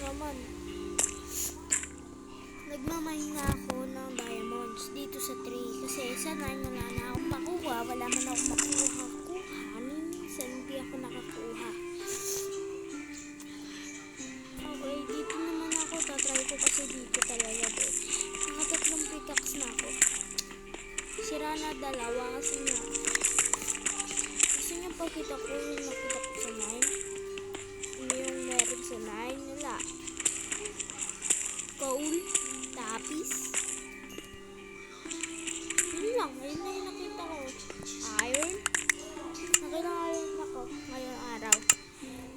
naman. Nagmamine na ako ng diamonds dito sa tree. Kasi sa 9 wala na akong makuha. Wala man akong makuha. Minsan hindi ako nakakuha. Okay, dito naman ako. Tatry ko kasi dito talaga doon. Nakatatlong pickaxe na ako. Sira na dalawa kasi nga. Kasi nga pagkita ko yung nakita ko sa 9. Yung meron sa 9 nila. Coal, tapis. Yun lang, ayun na yung nakita ko. Iron. Nakita ako ngayong araw.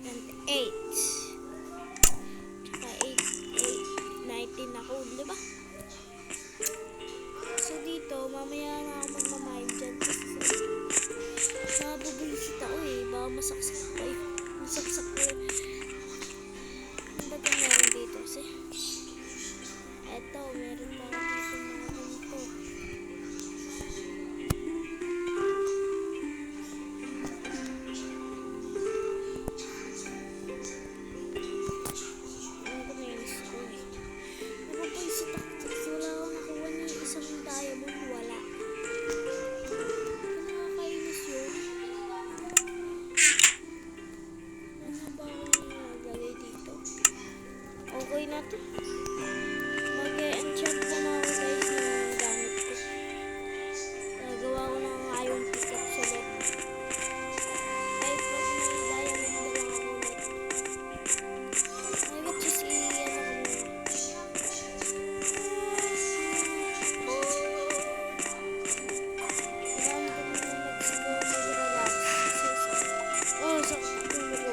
28. Tsaka 19 na coal, diba? So dito, mamaya na ako magmamahid dyan. Kasi mabubulisit ako eh. Baka masaksak ko eh. Masaksak ko eh. Ano ba ito meron dito? Kasi eto, meron pa ako dito mga ganito. Ano ko na yung school? Napapaisip ako kasi wala akong nakuha ni isang diamond. Wala. Nakakainis yun. Ano ba akong nagalay dito? Okay natin. Mag-enchant na ako guys ng gamit ko. Gagawa ko ng iron pickaxe ulit. Ay, pag may diamond na lang ako ulit. I would just i-ano ko muna. Kailangan ko muna mag-siguro mag-relax. Oh, sakit tulo ko.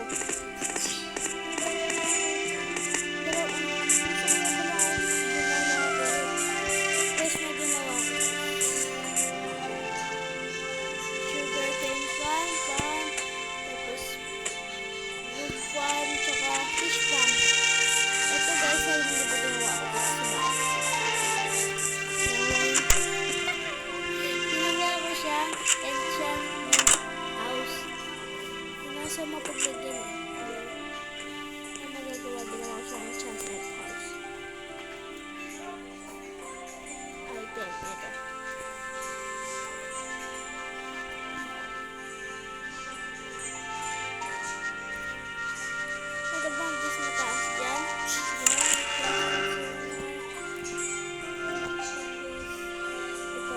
So, mapaglagyan eh. Ang magagawa din ako sa enchanted house. Item, ito. Nag-advantage na taas dyan. Ito.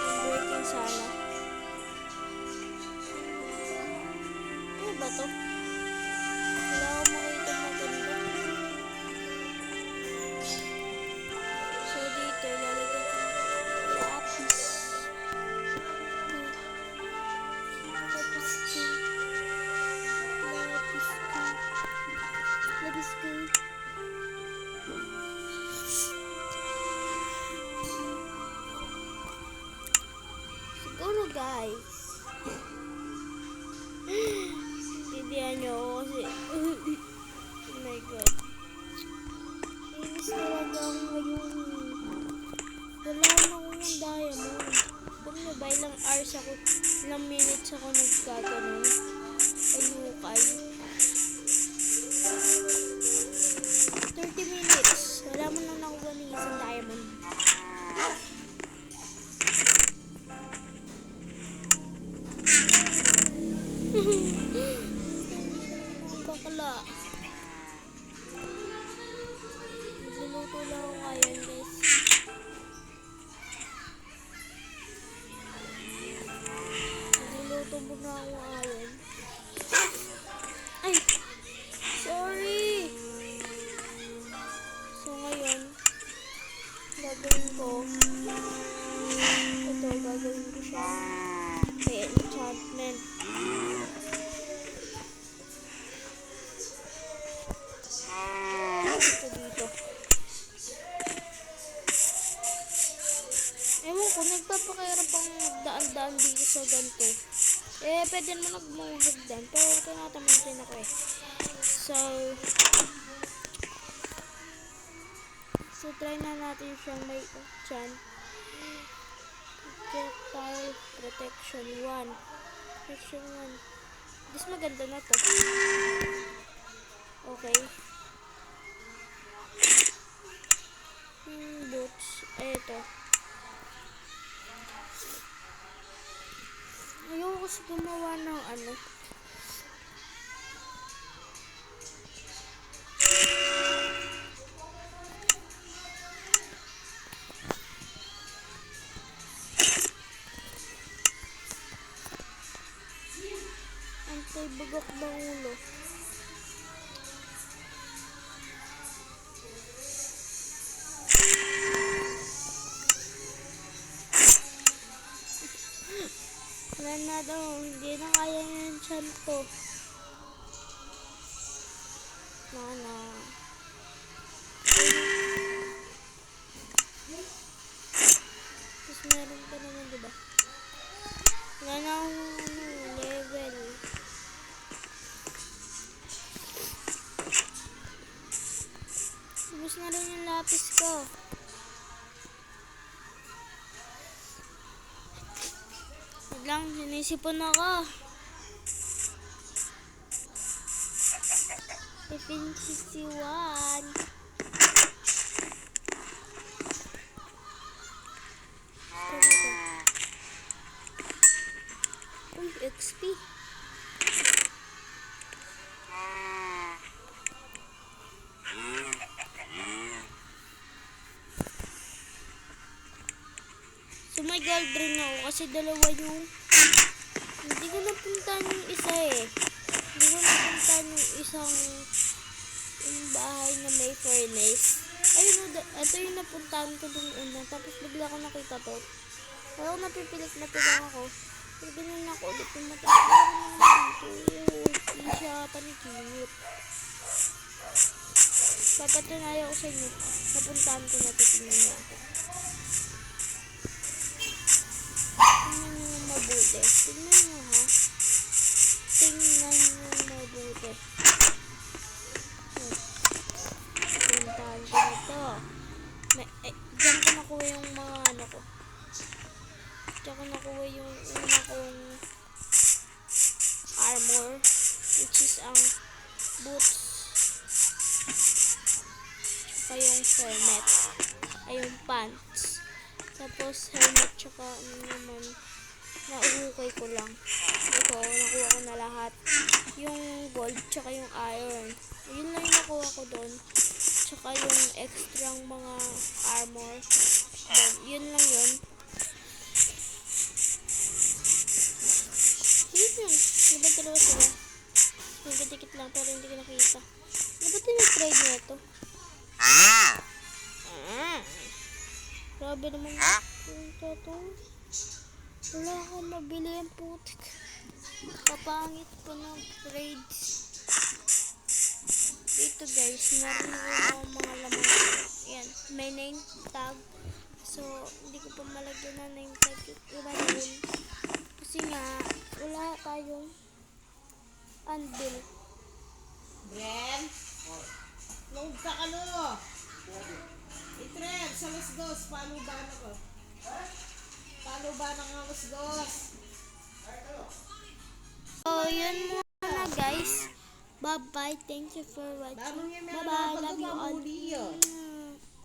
Ang breaking sana. Ba to? Wala akong makita maganda. So dito, lalagay ko lapis. Lapis ko. Lapis ko. Siguro guys. Tindihan nyo ako kasi oh my god, inis talaga ako ngayon. Wala na akong diamond. Kung na ba ilang hours ako, ilang minutes ako nagkaganon ayukay. 30 minutes wala mo na nakuha ng isang diamond. Bakla. Nagluluto lang ako ngayon guys. Nagluluto muna ako ngayon. Ay! Sorry! So ngayon, gagawin ko. Ito, gagawin ko siya. May enchantment. Ito dito. Ewan ko, nagpapakahirap ang magdaan-daan dito sa ganito. Pwede naman nagmahagdan. Pero tinatamad rin ako eh. So try na natin siyang may enchant. Projectile protection 1. Protection 1. Mas maganda na to. Okay. Yung boots. Ay, ito. Ayoko kasi gumawa ng ano. Antay bagok ng ulo. Wala na daw. Hindi na kaya yung chan ko. Nana. Tapos meron pa naman, diba? Wala na akong level. Ubus na rin yung lapis ko. Wait lang, sinisipon ako. P51. Uy, XP. So may gold rin ako kasi dalawa yung hindi ko napuntahan yung isa eh. Hindi ko napuntahan yung isang yung bahay na may furnace. Ayun o, ito yung napuntahan ko dun una. Tapos bigla ko nakita to. Kaya ako napipilit na pilang ako. Pero ganun ako ulit yung mata. Hindi siya panikilit. Papatunayan ko sa inyo. Napuntahan ko na ito. Tingnan niyo ako. Tingnan niyo yung mabuti. Tingnan niyo ha. Tingnan niyo mabuti. Napuntahan ko na ito. Diyan ko nakuha yung mga ano ko. Diyan ko nakuha yung una kong armor. Which is ang boots. Tsaka yung helmet. Ay yung pants. Tapos helmet tsaka ano naman. Nauhukay ko lang. Ito, nakuha ko na lahat. Yung gold tsaka yung iron. Yun lang yung nakuha ko doon. Tsaka yung extrang mga armor. Yun lang yun. Sige yun. Diba dalawa sila? Nagdikit lang pero hindi ko nakita. Ano ba tinitrade niya ito? Grabe naman ito. Wala akong mabili ang putik. Kapangit pa ng trades. Dito guys, meron yung mga laman. Ayan, may name tag. So, hindi ko pa malagyan na name tag. Iba yun. Kasi nga, wala tayong anvil. Bren, load ka ka no. Itred, sa Los Dos, paano ba na ko? Paano ba na nga Los Dos? So, yun muna guys. Bye-bye. Thank you for watching. Bye-bye. Love you all.